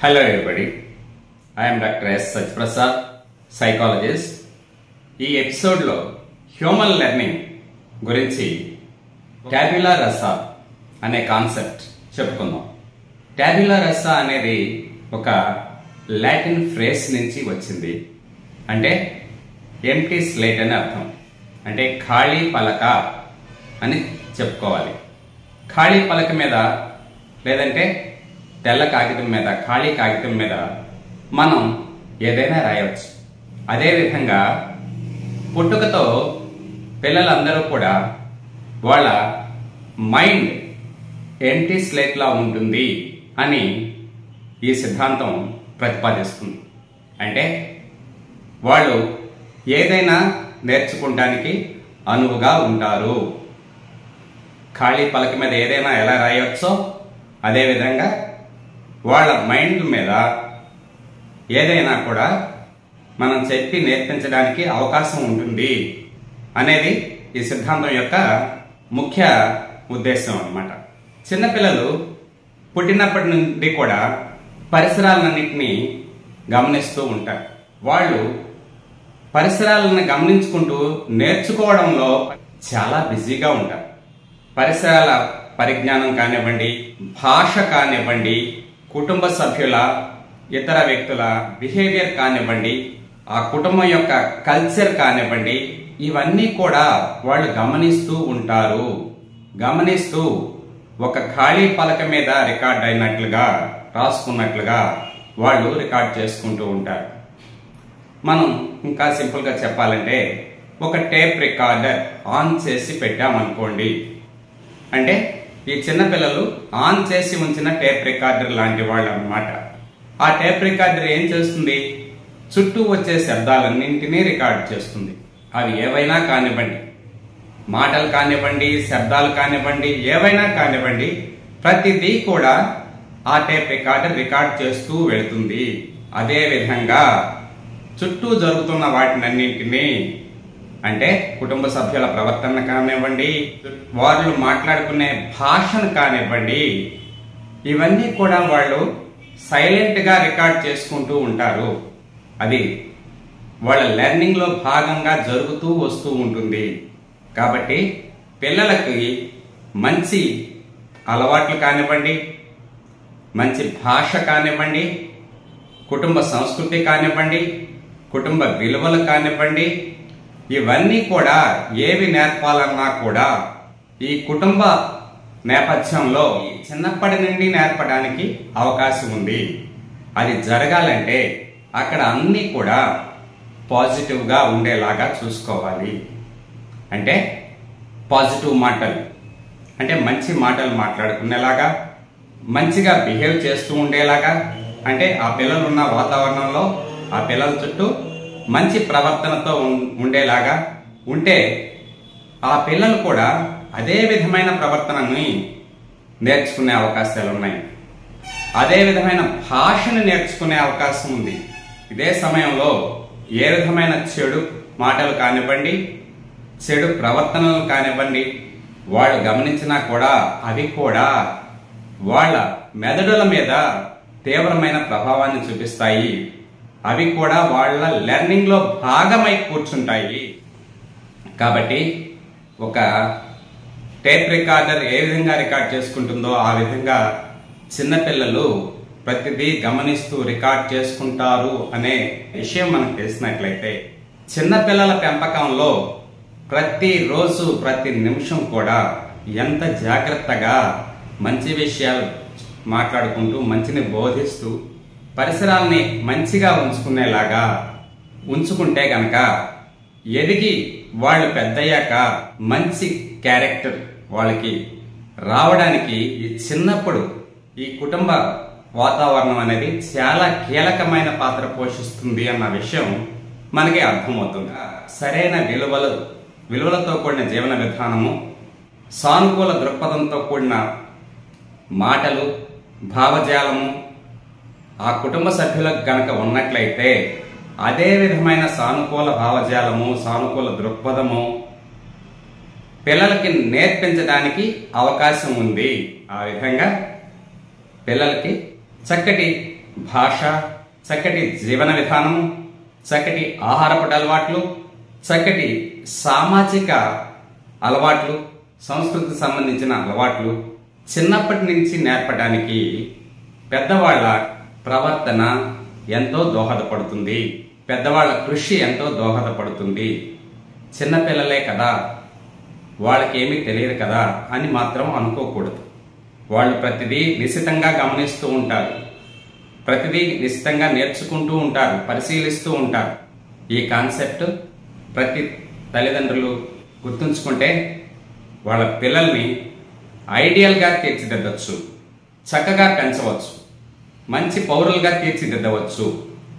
Hello everybody, I am Dr. S. Satyaprasad, psychologist. ఈ ఎపిసోడ్లో human learning గురించి టాబ్యులా రసా అనే కాన్సెప్ట్ చెప్పుకుందాం. టాబ్యులా రసా అనేది ఒక లాటిన్ ఫ్రేజ్ నుంచి వచ్చింది. అంటే ఎంప్టీ స్లేట్ అని అర్థం. అంటే ఖాళీ పలక అని చెప్పుకోవాలి. ఖాళీ పలక మీద లేదంటే తెల్ల కాగితం మీద, ఖాళీ కాగితం మీద మనం ఏదైనా రాయవచ్చు. అదేవిధంగా పుట్టుకతో పిల్లలందరూ కూడా వాళ్ళ మైండ్ ఎంప్టీ స్లేట్లా ఉంటుంది అని ఈ సిద్ధాంతం ప్రతిపాదిస్తుంది. అంటే వాళ్ళు ఏదైనా నేర్చుకోవడానికి అనువుగా ఉంటారు. ఖాళీ పలక మీద ఏదైనా ఎలా రాయవచ్చో అదేవిధంగా వాళ్ళ మైండ్ మీద ఏదైనా కూడా మనం చెప్పి నేర్పించడానికి అవకాశం ఉంటుంది అనేది ఈ సిద్ధాంతం యొక్క ముఖ్య ఉద్దేశం అన్నమాట. చిన్నపిల్లలు పుట్టినప్పటి నుండి కూడా పరిసరాలన్నింటినీ గమనిస్తూ ఉంటారు. వాళ్ళు పరిసరాలను గమనించుకుంటూ నేర్చుకోవడంలో చాలా బిజీగా ఉంటారు. పరిసరాల పరిజ్ఞానం కానివ్వండి, భాష కానివ్వండి, కుటుంబ సభ్యుల ఇతర వ్యక్తుల బిహేవియర్ కానివ్వండి, ఆ కుటుంబం యొక్క కల్చర్ కానివ్వండి, ఇవన్నీ కూడా వాళ్ళు గమనిస్తూ ఉంటారు. గమనిస్తూ ఒక ఖాళీ పలక మీద రికార్డ్ అయినట్లుగా, రాసుకున్నట్లుగా వాళ్ళు రికార్డ్ చేసుకుంటూ ఉంటారు. మనం ఇంకా సింపుల్గా చెప్పాలంటే ఒక టేప్ రికార్డర్ ఆన్ చేసి పెట్టామనుకోండి. అంటే ఈ చిన్నపిల్లలు ఆన్ చేసి ఉంచిన టేప్ రికార్డర్ లాంటి వాళ్ళు అన్నమాట. ఆ టేప్ రికార్డర్ ఏం చేస్తుంది? చుట్టూ వచ్చే శబ్దాలన్నింటినీ రికార్డ్ చేస్తుంది. అవి ఏవైనా కానివ్వండి, మాటలు కానివ్వండి, శబ్దాలు కానివ్వండి, ఏవైనా కానివ్వండి, ప్రతిదీ కూడా ఆ టేప్ రికార్డర్ రికార్డ్ చేస్తూ వెళుతుంది. అదే విధంగా చుట్టూ జరుగుతున్న వాటినన్నింటినీ, అంటే కుటుంబ సభ్యుల ప్రవర్తన కానివ్వండి, వాళ్ళు మాట్లాడుకునే భాషను కానివ్వండి, ఇవన్నీ కూడా వాళ్ళు సైలెంట్ గా రికార్డ్ చేసుకుంటూ ఉంటారు. అది వాళ్ళ లెర్నింగ్ లో భాగంగా జరుగుతూ వస్తూ ఉంటుంది. కాబట్టి పిల్లలకి మంచి అలవాట్లు కానివ్వండి, మంచి భాష కానివ్వండి, కుటుంబ సంస్కృతి కానివ్వండి, కుటుంబ విలువలు కానివ్వండి, ఇవన్నీ కూడా ఏవి నేర్పాలన్నా కూడా ఈ కుటుంబ నేపథ్యంలో చిన్నప్పటి నుండి నేర్పడానికి అవకాశం ఉంది. అది జరగాలంటే అక్కడ అన్నీ కూడా పాజిటివ్గా ఉండేలాగా చూసుకోవాలి. అంటే పాజిటివ్ మాటలు, అంటే మంచి మాటలు మాట్లాడుకునేలాగా, మంచిగా బిహేవ్ చేస్తూ ఉండేలాగా, అంటే ఆ పిల్లలు ఉన్న వాతావరణంలో ఆ పిల్లల చుట్టూ మంచి ప్రవర్తనతో ఉండేలాగా ఉంటే ఆ పిల్లలు కూడా అదే విధమైన ప్రవర్తనని నేర్చుకునే అవకాశాలు ఉన్నాయి. అదే విధమైన భాషను నేర్చుకునే అవకాశం ఉంది. ఇదే సమయంలో ఏ విధమైన చెడు మాటలు కానివ్వండి, చెడు ప్రవర్తనలు కానివ్వండి వాళ్ళు గమనించినా కూడా అవి కూడా వాళ్ళ మెదడుల మీద తీవ్రమైన ప్రభావాన్ని చూపిస్తాయి. అవి కూడా వాళ్ళ లెర్నింగ్ లో భాగమై కూర్చుంటాయి. కాబట్టి ఒక టేప్ రికార్డర్ ఏ విధంగా రికార్డ్ చేసుకుంటుందో ఆ విధంగా చిన్నపిల్లలు ప్రతిదీ గమనిస్తూ రికార్డ్ చేసుకుంటారు అనే విషయం మనకు తెలిసినట్లయితే, చిన్నపిల్లల పెంపకంలో ప్రతిరోజు ప్రతి నిమిషం కూడా ఎంత జాగ్రత్తగా మంచి విషయాలు మాట్లాడుకుంటూ, మంచిని బోధిస్తూ, పరిసరాల్ని మంచిగా ఉంచుకుంటే గనక ఎదిగి వాళ్ళు పెద్దయ్యాక మంచి క్యారెక్టర్ వాళ్ళకి రావడానికి ఈ చిన్నప్పుడు ఈ కుటుంబ వాతావరణం అనేది చాలా కీలకమైన పాత్ర పోషిస్తుంది అన్న విషయం మనకి అర్థమవుతుంది. సరైన విలువలతో కూడిన జీవన విధానము, సానుకూల దృక్పథంతో కూడిన మాటలు, భావజాలము ఆ కుటుంబ సభ్యులకు గనక ఉన్నట్లయితే అదే విధమైన సానుకూల భావజాలము, సానుకూల దృక్పథము పిల్లలకి నేర్పించడానికి అవకాశం ఉంది. ఆ విధంగా పిల్లలకి చక్కటి భాష, చక్కటి జీవన విధానము, చక్కటి ఆహారపట అలవాట్లు, చక్కటి సామాజిక అలవాట్లు, సంస్కృతికి సంబంధించిన అలవాట్లు చిన్నప్పటి నుంచి నేర్పడానికి పెద్దవాళ్ల ప్రవర్తన ఎంతో దోహదపడుతుంది. పెద్దవాళ్ల కృషి ఎంతో దోహదపడుతుంది. చిన్నపిల్లలే కదా, వాళ్ళకేమీ తెలియదు కదా అని మాత్రం అనుకోకూడదు. వాళ్ళు ప్రతిదీ నిశితంగా గమనిస్తూ ఉంటారు, ప్రతిదీ నిశితంగా నేర్చుకుంటూ ఉంటారు, పరిశీలిస్తూ ఉంటారు. ఈ కాన్సెప్ట్ ప్రతి తల్లిదండ్రులు గుర్తుంచుకుంటే వాళ్ళ పిల్లల్ని ఐడియల్గా తీర్చిదిద్దవచ్చు, చక్కగా పెంచవచ్చు, మంచి పౌరులుగా తీర్చిదిద్దవచ్చు.